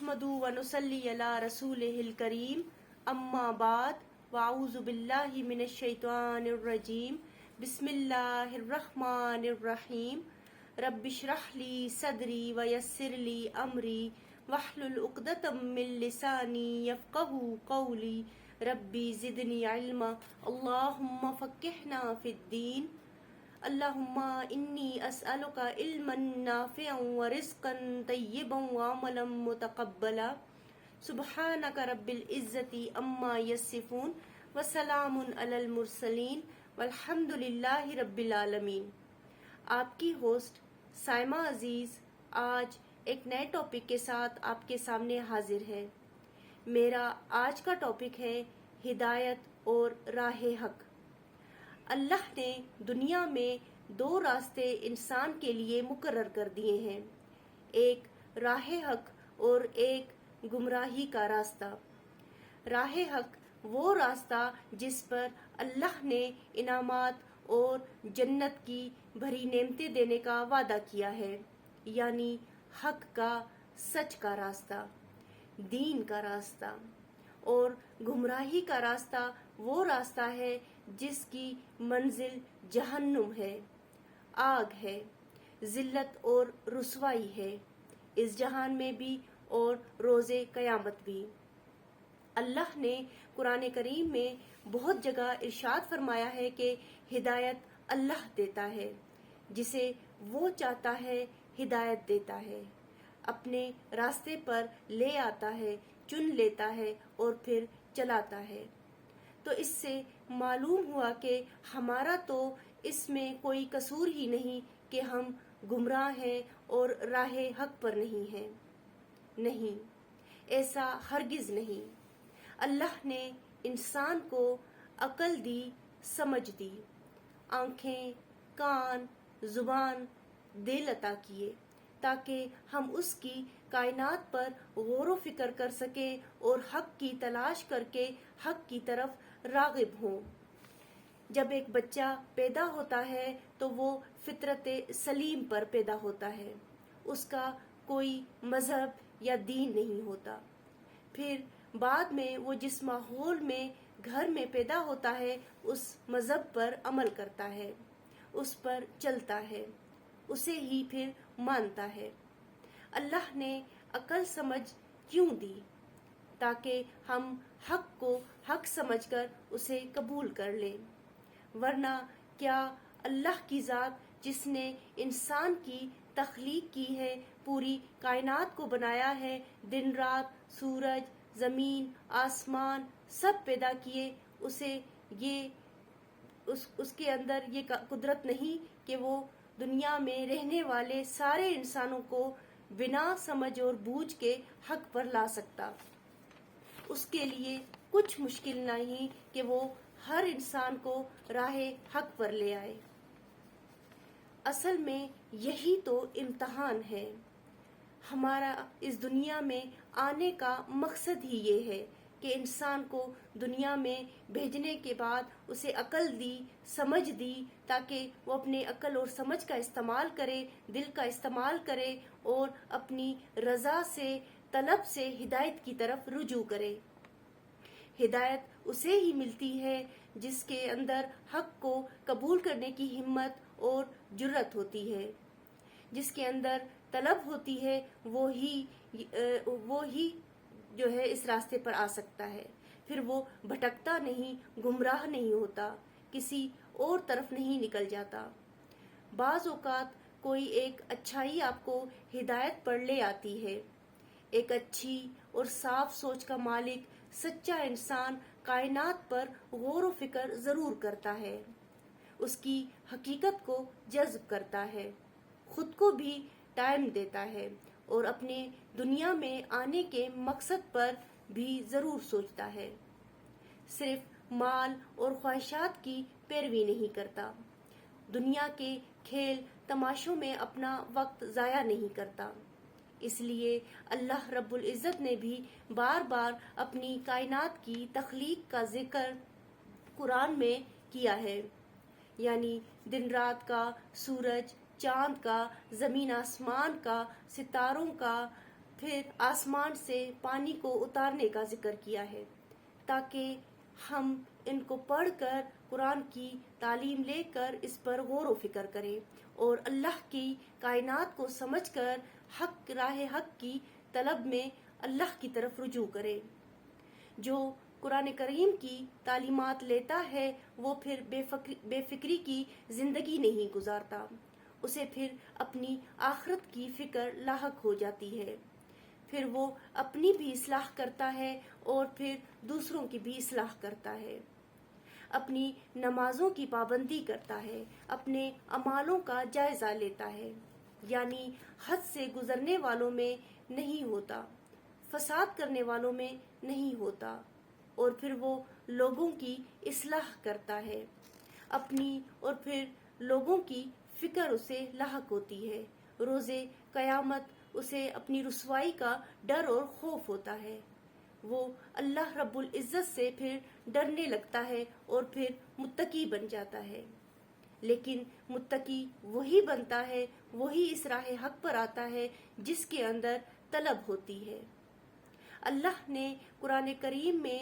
نحمدو و نصلی علی رسولہ الکریم اما بعد واعوذ باللہ من الشیطان الرجیم بسم اللہ الرحمن الرحیم رب اشرح لی صدری ویسر لی امری واحلل عقدۃ من لسانی یفقہوا قولی ربی زدنی علما اللہم فقہنا فی الدین اللہم انی اسألک علما نافعا ورزقا طیبا وعملا متقبلا سبحانک رب العزت عما یصفون وسلام علی المرسلین والحمد للہ رب العالمین۔ آپ کی ہوسٹ سائمہ عزیز آج ایک نئے ٹاپک کے ساتھ آپ کے سامنے حاضر ہے۔ میرا آج کا ٹاپک ہے ہدایت اور راہ حق۔ اللہ نے دنیا میں دو راستے انسان کے لیے مقرر کر دیے ہیں، ایک راہ حق اور ایک گمراہی کا راستہ۔ راہ حق وہ راستہ جس پر اللہ نے انعامات اور جنت کی بھری نعمتیں دینے کا وعدہ کیا ہے، یعنی حق کا، سچ کا راستہ، دین کا راستہ۔ اور گمراہی کا راستہ وہ راستہ ہے جس کی منزل جہنم ہے، آگ ہے، ذلت اور رسوائی ہے، اس جہان میں بھی اور روز قیامت بھی۔ اللہ نے قرآن کریم میں بہت جگہ ارشاد فرمایا ہے کہ ہدایت اللہ دیتا ہے، جسے وہ چاہتا ہے ہدایت دیتا ہے، اپنے راستے پر لے آتا ہے، چن لیتا ہے اور پھر چلاتا ہے۔ تو اس سے معلوم ہوا کہ ہمارا تو اس میں کوئی قصور ہی نہیں کہ ہم گمراہ ہیں اور راہ حق پر نہیں ہیں۔ نہیں، ایسا ہرگز نہیں۔ اللہ نے انسان کو عقل دی، سمجھ دی، آنکھیں، کان، زبان، دل عطا کیے تاکہ ہم اس کی کائنات پر غور و فکر کر سکیں اور حق کی تلاش کر کے حق کی طرف راغب ہوں۔ جب ایک بچہ پیدا ہوتا ہے تو وہ فطرت سلیم پر پیدا ہوتا ہے، اس کا کوئی مذہب یا دین نہیں ہوتا۔ پھر بعد میں وہ جس ماحول میں گھر میں پیدا ہوتا ہے اس مذہب پر عمل کرتا ہے، اس پر چلتا ہے، اسے ہی پھر مانتا ہے۔ اللہ نے عقل سمجھ کیوں دی؟ تاکہ ہم حق کو حق سمجھ کر اسے قبول کر لیں، ورنہ کیا اللہ کی ذات جس نے انسان کی تخلیق کی ہے، پوری کائنات کو بنایا ہے، دن رات، سورج، زمین، آسمان سب پیدا کیے، اسے یہ اس کے اندر یہ قدرت نہیں کہ وہ دنیا میں رہنے والے سارے انسانوں کو بنا سمجھ اور بوجھ کے حق پر لا سکتا؟ اس کے لیے کچھ مشکل نہیں کہ وہ ہر انسان کو راہ حق پر لے آئے۔ اصل میں یہی تو امتحان ہے۔ ہمارا اس دنیا میں آنے کا مقصد ہی یہ ہے کہ انسان کو دنیا میں بھیجنے کے بعد اسے عقل دی، سمجھ دی، تاکہ وہ اپنے عقل اور سمجھ کا استعمال کرے، دل کا استعمال کرے اور اپنی رضا سے، طلب سے ہدایت کی طرف رجوع کرے۔ ہدایت اسے ہی ملتی ہے جس کے اندر حق کو قبول کرنے کی ہمت اور جرأت ہوتی ہے، جس کے اندر طلب ہوتی ہے، وہی جو ہے اس راستے پر آ سکتا ہے۔ پھر وہ بھٹکتا نہیں، گمراہ نہیں ہوتا، کسی اور طرف نہیں نکل جاتا۔ بعض اوقات کوئی ایک اچھائی آپ کو ہدایت پر لے آتی ہے۔ ایک اچھی اور صاف سوچ کا مالک، سچا انسان کائنات پر غور و فکر ضرور کرتا ہے، اس کی حقیقت کو جذب کرتا ہے، خود کو بھی ٹائم دیتا ہے اور اپنے دنیا میں آنے کے مقصد پر بھی ضرور سوچتا ہے۔ صرف مال اور خواہشات کی پیروی نہیں کرتا، دنیا کے کھیل تماشوں میں اپنا وقت ضائع نہیں کرتا۔ اس لیے اللہ رب العزت نے بھی بار بار اپنی کائنات کی تخلیق کا ذکر قرآن میں کیا ہے، یعنی دن رات کا، سورج چاند کا، زمین آسمان کا، ستاروں کا، پھر آسمان سے پانی کو اتارنے کا ذکر کیا ہے تاکہ ہم ان کو پڑھ کر قرآن کی تعلیم لے کر اس پر غور و فکر کریں اور اللہ کی کائنات کو سمجھ کر راہ حق کی طلب میں اللہ کی طرف رجوع کریں۔ جو قرآن کریم کی تعلیمات لیتا ہے وہ پھر بے فکری کی زندگی نہیں گزارتا، اسے پھر اپنی آخرت کی فکر لاحق ہو جاتی ہے، پھر وہ اپنی بھی اصلاح کرتا ہے اور پھر دوسروں کی بھی اصلاح کرتا ہے، اپنی نمازوں کی پابندی کرتا ہے، اپنے اعمالوں کا جائزہ لیتا ہے، یعنی حد سے گزرنے والوں میں نہیں ہوتا، فساد کرنے والوں میں نہیں ہوتا، اور پھر وہ لوگوں کی اصلاح کرتا ہے، اپنی اور پھر لوگوں کی فکر اسے لاحق ہوتی ہے، روز قیامت اسے اپنی رسوائی کا ڈر اور خوف ہوتا ہے، وہ اللہ رب العزت سے پھر ڈرنے لگتا ہے اور پھر متقی بن جاتا ہے۔ لیکن متقی وہی بنتا ہے، وہی اس راہ حق پر آتا ہے جس کے اندر طلب ہوتی ہے۔ اللہ نے قرآن کریم میں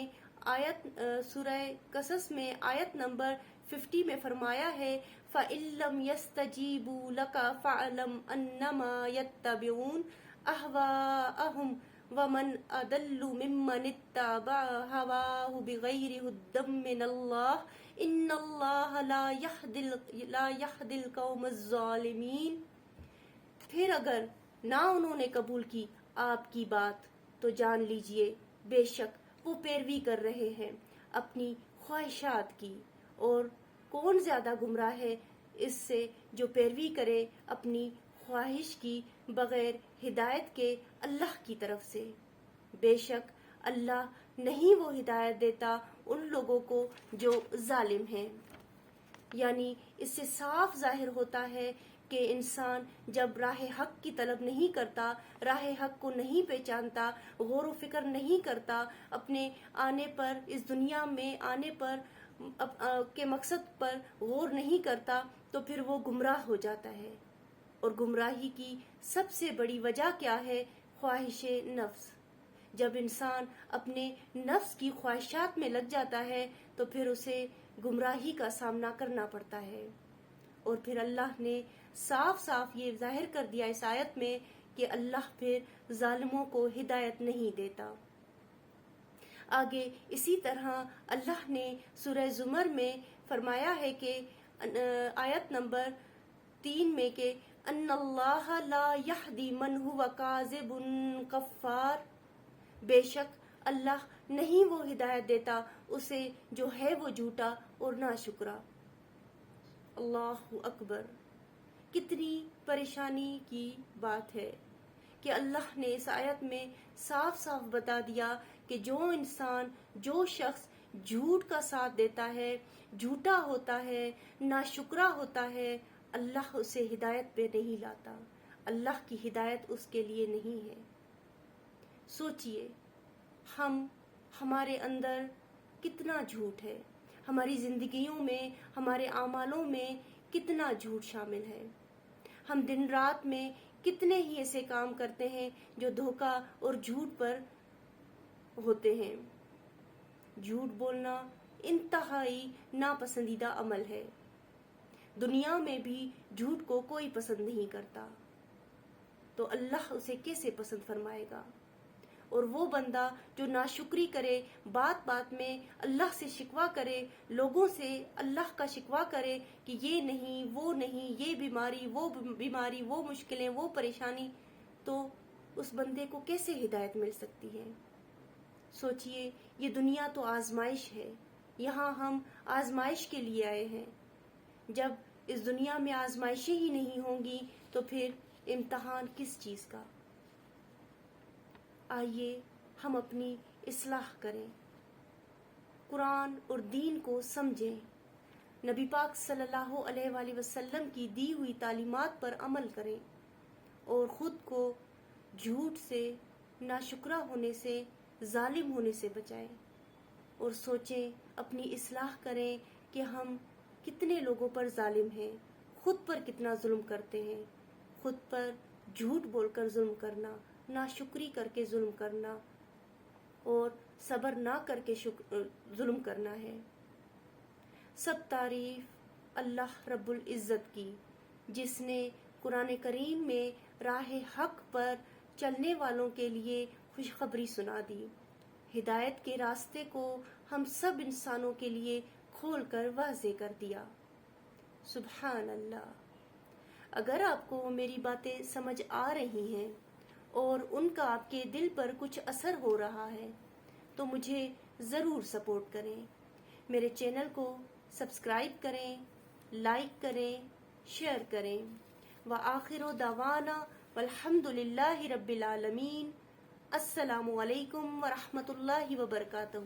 سورہ قصص میں آیت نمبر 50 میں فرمایا ہے فَإِن لَّمْ يَسْتَجِيبُوا لَكَ فَاعْلَمْ أَنَّمَا يَتَّبِعُونَ أَهْوَاءَهُمْ وَمَنْ أَضَلُّ مِمَّنِ اتَّبَعَ هَوَاهُ بِغَيْرِ هُدًى مِّنَ اللَّهِ إِنَّ اللَّهَ لَا يَهْدِي الْقَوْمَ الظَّالِمِينَ۔ پھر اگر نہ انہوں نے قبول کی آپ کی بات تو جان لیجئے بے شک وہ پیروی کر رہے ہیں اپنی خواہشات کی، اور کون زیادہ گمراہ ہے اس سے جو پیروی کرے اپنی خواہش کی بغیر ہدایت کے اللہ کی طرف سے۔ بے شک اللہ نہیں وہ ہدایت دیتا ان لوگوں کو جو ظالم ہیں۔ یعنی اس سے صاف ظاہر ہوتا ہے کہ انسان جب راہ حق کی طلب نہیں کرتا، راہ حق کو نہیں پہچانتا، غور و فکر نہیں کرتا، اپنے آنے پر، اس دنیا میں آنے پر کے مقصد پر غور نہیں کرتا تو پھر وہ گمراہ ہو جاتا ہے، اور گمراہی کی سب سے بڑی وجہ کیا ہے؟ خواہش نفس۔ جب انسان اپنے نفس کی خواہشات میں لگ جاتا ہے تو پھر اسے گمراہی کا سامنا کرنا پڑتا ہے، اور پھر اللہ نے صاف صاف یہ ظاہر کر دیا اس آیت میں کہ اللہ پھر ظالموں کو ہدایت نہیں دیتا۔ آگے اسی طرح اللہ نے سورہ زمر میں فرمایا ہے کہ آیت نمبر 3 میں کہ ان اللہ لا یہدی من هو کاذب کفار، بے شک اللہ نہیں وہ ہدایت دیتا اسے جو ہے وہ جھوٹا اور ناشکرا۔ اللہ اکبر! کتنی پریشانی کی بات ہے کہ اللہ نے اس آیت میں صاف صاف بتا دیا کہ جو انسان، جو شخص جھوٹ کا ساتھ دیتا ہے، جھوٹا ہوتا ہے، ناشکرا ہوتا ہے، اللہ اسے ہدایت پہ نہیں لاتا، اللہ کی ہدایت اس کے لیے نہیں ہے۔ سوچئے ہمارے اندر کتنا جھوٹ ہے، ہماری زندگیوں میں، ہمارے اعمالوں میں کتنا جھوٹ شامل ہے۔ ہم دن رات میں کتنے ہی ایسے کام کرتے ہیں جو دھوکہ اور جھوٹ پر ہوتے ہیں۔ جھوٹ بولنا انتہائی ناپسندیدہ عمل ہے، دنیا میں بھی جھوٹ کو کوئی پسند نہیں کرتا، تو اللہ اسے کیسے پسند فرمائے گا؟ اور وہ بندہ جو ناشکری کرے، بات بات میں اللہ سے شکوہ کرے، لوگوں سے اللہ کا شکوہ کرے کہ یہ نہیں، وہ نہیں، یہ بیماری، وہ مشکلیں، وہ پریشانی، تو اس بندے کو کیسے ہدایت مل سکتی ہے؟ سوچئے یہ دنیا تو آزمائش ہے، یہاں ہم آزمائش کے لیے آئے ہیں۔ جب اس دنیا میں آزمائشیں ہی نہیں ہوں گی تو پھر امتحان کس چیز کا؟ آئیے ہم اپنی اصلاح کریں، قرآن اور دین کو سمجھیں، نبی پاک صلی اللہ علیہ وآلہ وسلم کی دی ہوئی تعلیمات پر عمل کریں، اور خود کو جھوٹ سے، ناشکرا ہونے سے، ظالم ہونے سے بچائیں، اور سوچیں، اپنی اصلاح کریں کہ ہم کتنے لوگوں پر ظالم ہیں، خود پر کتنا ظلم کرتے ہیں۔ خود پر جھوٹ بول کر ظلم کرنا ناشکری کر کے ظلم کرنا اور صبر نہ کر کے ظلم کرنا ہے۔ سب تعریف اللہ رب العزت کی، جس نے قرآن کریم میں راہ حق پر چلنے والوں کے لیے خوشخبری سنا دی، ہدایت کے راستے کو ہم سب انسانوں کے لیے کھول کر واضح کر دیا۔ سبحان اللہ۔ اگر آپ کو میری باتیں سمجھ آ رہی ہیں اور ان کا آپ کے دل پر کچھ اثر ہو رہا ہے تو مجھے ضرور سپورٹ کریں، میرے چینل کو سبسکرائب کریں، لائک کریں، شیئر کریں۔ وآخر دعوانا والحمد للہ رب العالمین۔ السلام علیکم ورحمۃ اللہ وبرکاتہ۔